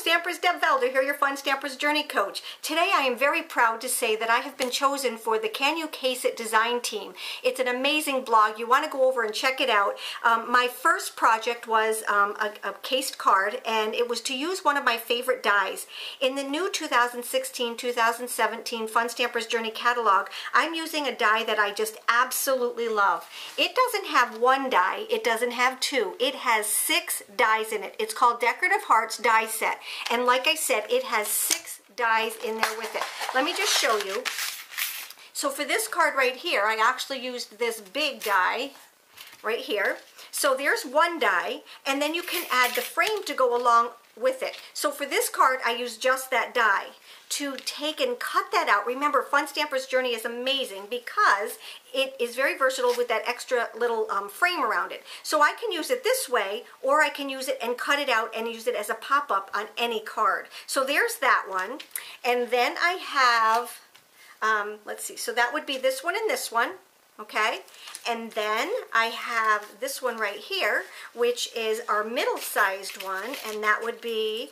Stampers, Deb Valder here, your Fun Stampers Journey Coach. Today I am very proud to say that I have been chosen for the Can You Case It design team. It's an amazing blog. You want to go over and check it out. My first project was a cased card, and it was to use one of my favorite dies. In the new 2016-2017 Fun Stampers Journey catalog, I'm using a die that I just absolutely love. It doesn't have one die, it doesn't have two, it has 6 dies in it. It's called Decorative Hearts die set, and like I said, it has 6 dies in there with it. Let me just show you. So for this card right here, I actually used this big die right here. So there's one die, and then you can add the frame to go along with it. So for this card, I used just that die. To take and cut that out, remember, Fun Stampers Journey is amazing because it is very versatile with that extra little frame around it. So I can use it this way, or I can use it and cut it out and use it as a pop-up on any card. So there's that one. And then I have, let's see, so that would be this one and this one. Okay, and then I have this one right here, which is our middle-sized one, and that would be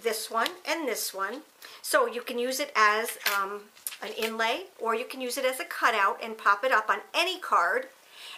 this one and this one. So you can use it as an inlay, or you can use it as a cutout and pop it up on any card.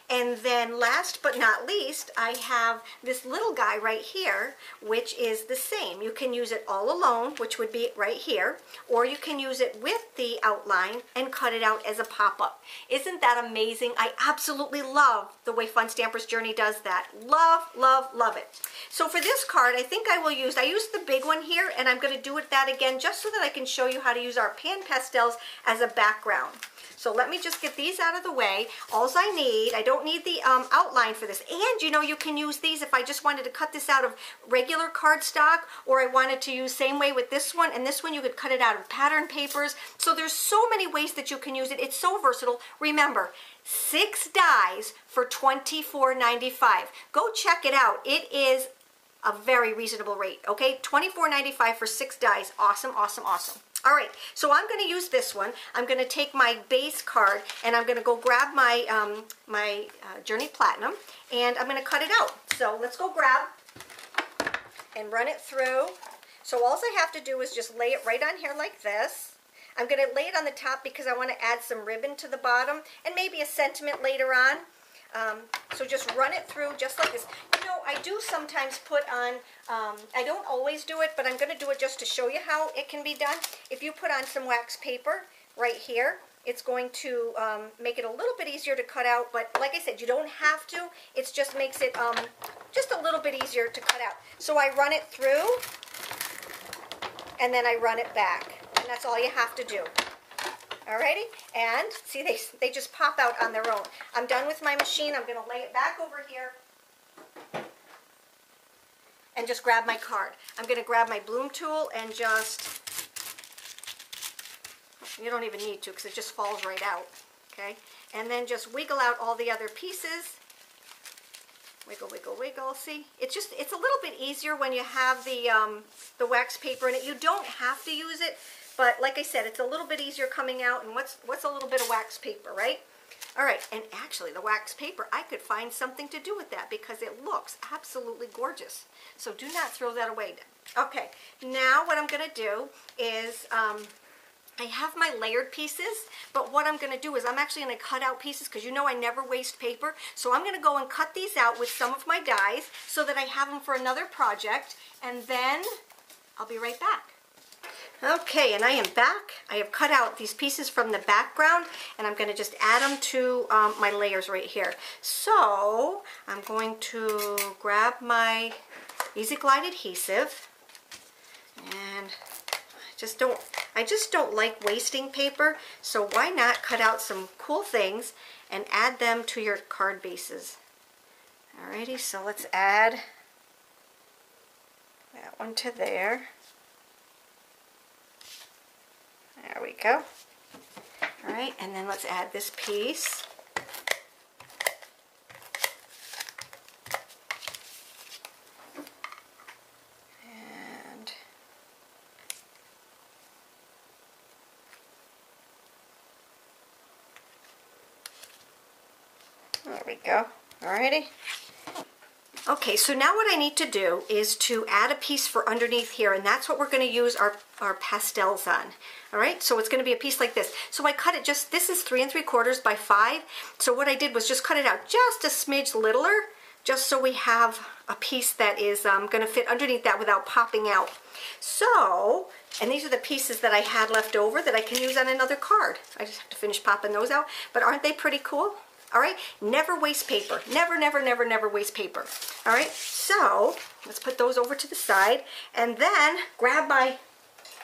And then last but not least, I have this little guy right here, which is the same. You can use it all alone, which would be right here, or you can use it with the outline and cut it out as a pop-up. Isn't that amazing? I absolutely love the way Fun Stampers Journey does that. Love, love, love it. So for this card, I think I used the big one here, and I'm going to do that again just so that I can show you how to use our PanPastels as a background. So let me just get these out of the way. Alls I need, I don't need the outline for this. And you know, you can use these if I just wanted to cut this out of regular cardstock, or I wanted to use same way with this one, and this one you could cut it out of pattern papers. So there's so many ways that you can use it. It's so versatile. Remember, 6 dies for $24.95. Go check it out. It is a very reasonable rate, okay? $24.95 for 6 dies. Awesome, awesome, awesome. All right, so I'm going to use this one. I'm going to take my base card, and I'm going to go grab my Journey Platinum, and I'm going to cut it out. So let's go grab and run it through. So all I have to do is just lay it right on here like this. I'm going to lay it on the top because I want to add some ribbon to the bottom and maybe a sentiment later on. So just run it through just like this. You know, I do sometimes put on, I don't always do it, but I'm going to do it just to show you how it can be done. If you put on some wax paper right here, it's going to make it a little bit easier to cut out, but like I said, you don't have to. It just makes it just a little bit easier to cut out. So I run it through, and then I run it back, and that's all you have to do. Alrighty, and see, they just pop out on their own. I'm done with my machine. I'm going to lay it back over here and just grab my card. I'm going to grab my bloom tool and just, you don't even need to because it just falls right out, okay? And then just wiggle out all the other pieces. Wiggle, wiggle, wiggle. See, it's a little bit easier when you have the wax paper in it. You don't have to use it. But like I said, it's a little bit easier coming out, and what's a little bit of wax paper, right? All right, and actually the wax paper, I could find something to do with that because it looks absolutely gorgeous. So do not throw that away. Okay, now what I'm going to do is I have my layered pieces, but what I'm going to do is I'm actually going to cut out pieces because you know I never waste paper. So I'm going to go and cut these out with some of my dies so that I have them for another project, and then I'll be right back. Okay, and I am back. I have cut out these pieces from the background, and I'm going to just add them to my layers right here. So I'm going to grab my Easy Glide adhesive, and I just don't like wasting paper, so why not cut out some cool things and add them to your card bases. Alrighty, so let's add that one to there. There we go. All right, and then let's add this piece. And there we go. All righty. Okay, so now what I need to do is to add a piece for underneath here, and that's what we're going to use our pastels on. All right, so it's going to be a piece like this. So I cut it just, this is 3 3/4 by 5. So what I did was just cut it out just a smidge littler, just so we have a piece that is going to fit underneath that without popping out. So, and these are the pieces that I had left over that I can use on another card. I just have to finish popping those out, but aren't they pretty cool? All right, never waste paper. Never, never, never, never waste paper. All right, so let's put those over to the side and then grab my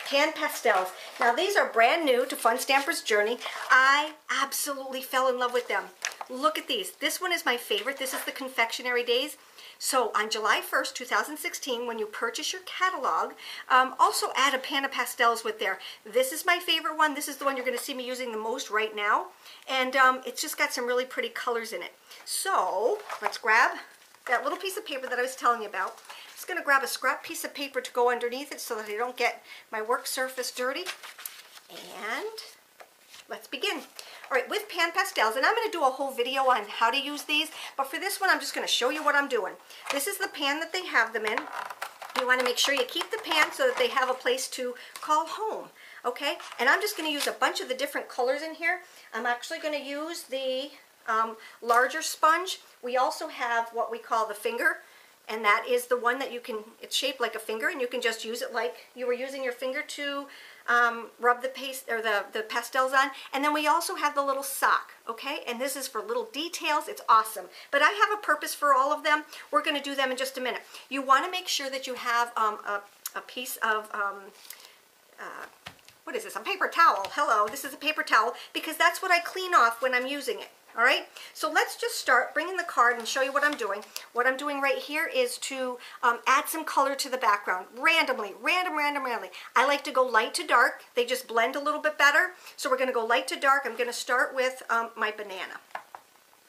PanPastels. Now these are brand new to Fun Stamper's Journey. I absolutely fell in love with them. Look at these. This one is my favorite. This is the Confectionery Days. So on July 1st, 2016, when you purchase your catalog, also add a PanPastels with there. This is my favorite one. This is the one you're going to see me using the most right now. And it's just got some really pretty colors in it. So let's grab that little piece of paper that I was telling you about. I'm just going to grab a scrap piece of paper to go underneath it so that I don't get my work surface dirty. And let's begin. All right, with PanPastels, and I'm going to do a whole video on how to use these, but for this one, I'm just going to show you what I'm doing. This is the pan that they have them in. You want to make sure you keep the pan so that they have a place to call home, okay? And I'm just going to use a bunch of the different colors in here. I'm actually going to use the larger sponge. We also have what we call the finger, and that is the one that you can, it's shaped like a finger, and you can just use it like you were using your finger to rub the paste or the pastels on. And then we also have the little sock, okay? And this is for little details. It's awesome. But I have a purpose for all of them. We're going to do them in just a minute. You want to make sure that you have a piece of what is this? A paper towel. Hello, this is a paper towel because that's what I clean off when I'm using it. All right, so let's just start bringing the card and show you what I'm doing. What I'm doing right here is to add some color to the background, randomly. I like to go light to dark. They just blend a little bit better. So we're going to go light to dark. I'm going to start with my banana.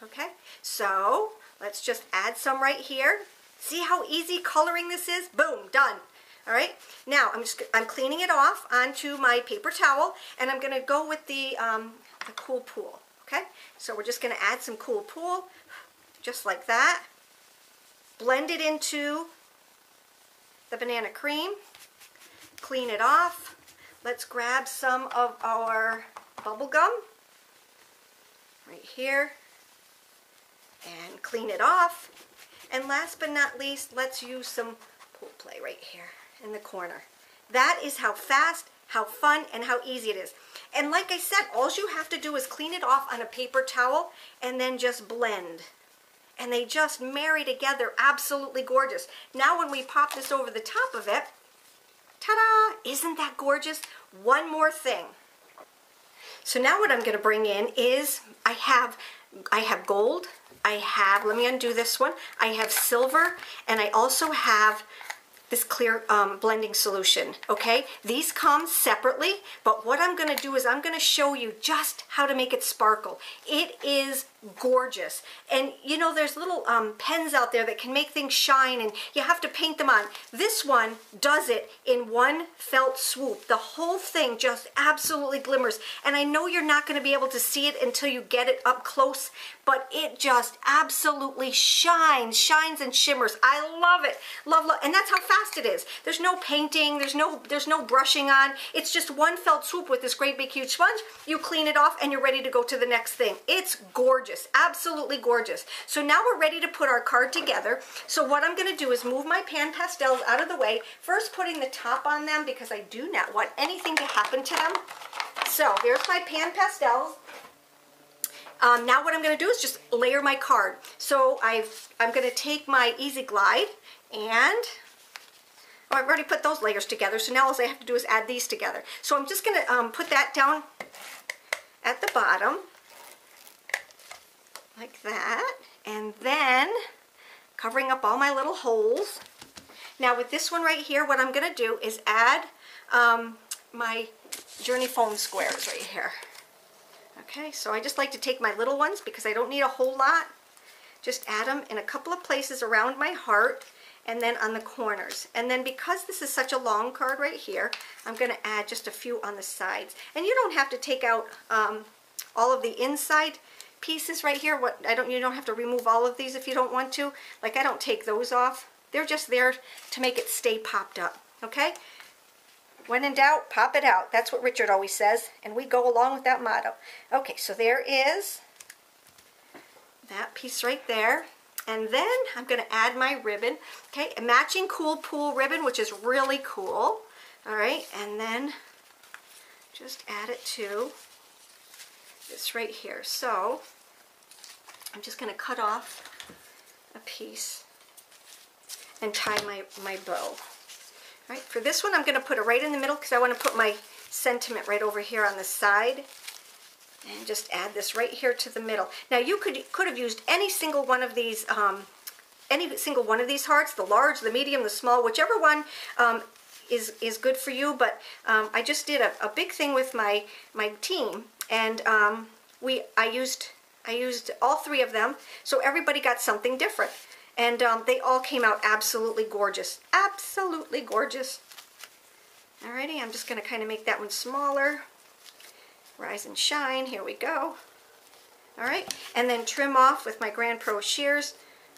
Okay, so let's just add some right here. See how easy coloring this is? Boom, done. All right, now I'm cleaning it off onto my paper towel, and I'm going to go with the Cool Pool. Okay, so we're just going to add some Cool Pool, just like that. Blend it into the banana cream. Clean it off. Let's grab some of our bubble gum right here and clean it off. And last but not least, let's use some pool play right here in the corner. That is how fast, how fun, and how easy it is. And like I said, all you have to do is clean it off on a paper towel and then just blend. And they just marry together absolutely gorgeous. Now when we pop this over the top of it, ta-da! Isn't that gorgeous? One more thing. So now what I'm going to bring in is I have gold, I have, let me undo this one, I have silver, and I also have this clear blending solution, okay? These come separately, but what I'm gonna do is I'm gonna show you just how to make it sparkle. It is gorgeous. And you know, there's little pens out there that can make things shine and you have to paint them on. This one does it in one felt swoop. The whole thing just absolutely glimmers. And I know you're not gonna be able to see it until you get it up close, but it just absolutely shines and shimmers. I love it, love. And that's how fast it is. There's no painting, there's no brushing on. It's just one felt swoop with this great big huge sponge. You clean it off and you're ready to go to the next thing. It's gorgeous, absolutely gorgeous. So now we're ready to put our card together. So what I'm gonna do is move my PanPastels out of the way, first putting the top on them because I do not want anything to happen to them. So here's my PanPastels. Now what I'm going to do is just layer my card. So I'm going to take my Easy Glide and I've already put those layers together. So now all I have to do is add these together. So I'm just going to put that down at the bottom like that, and then covering up all my little holes. Now with this one right here, what I'm going to do is add my Journey foam squares right here. Okay, so I just like to take my little ones because I don't need a whole lot. Just add them in a couple of places around my heart and then on the corners. And then because this is such a long card right here, I'm going to add just a few on the sides. And you don't have to take out all of the inside. pieces right here, you don't have to remove all of these if you don't want to. Like, I don't take those off. They're just there to make it stay popped up, okay? When in doubt, pop it out. That's what Richard always says, and we go along with that motto. Okay, so there is that piece right there. And then I'm going to add my ribbon, okay? A matching Cool Pool ribbon, which is really cool. All right, and then just add it to this right here. So I'm just going to cut off a piece and tie my bow. All right, for this one I'm going to put it right in the middle because I want to put my sentiment right over here on the side. And just add this right here to the middle. Now you could have used any single one of these hearts, the large, the medium, the small, whichever one is good for you. But I just did a big thing with my team, and I used all 3 of them, so everybody got something different, and they all came out absolutely gorgeous, absolutely gorgeous. Alrighty, I'm just going to kind of make that one smaller. Rise and shine, here we go. All right, and then trim off with my Grand Pro shears.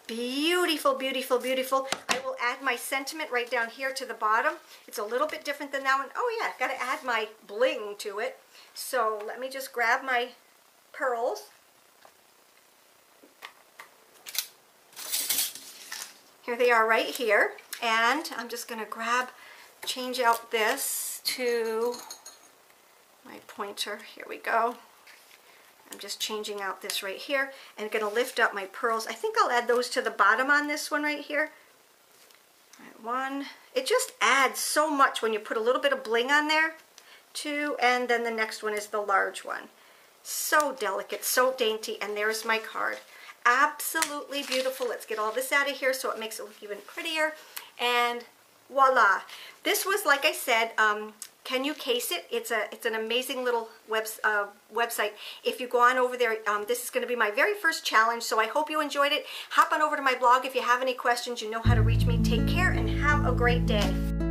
Beautiful, beautiful, beautiful. I will add my sentiment right down here to the bottom. It's a little bit different than that one. Oh yeah, I've got to add my bling to it. So let me just grab my pearls. Here they are right here. And I'm just going to change out this to my pointer. Here we go. I'm just changing out this right here and going to lift up my pearls. I think I'll add those to the bottom on this one right here. All right, one. It just adds so much when you put a little bit of bling on there. 2, and then the next one is the large one. So delicate, so dainty, and there's my card. Absolutely beautiful. Let's get all this out of here so it makes it look even prettier. And voila. This was, like I said, Can You Case It? It's an amazing little website. If you go on over there, this is going to be my very first challenge, so I hope you enjoyed it. Hop on over to my blog if you have any questions. You know how to reach me. Take care and have a great day.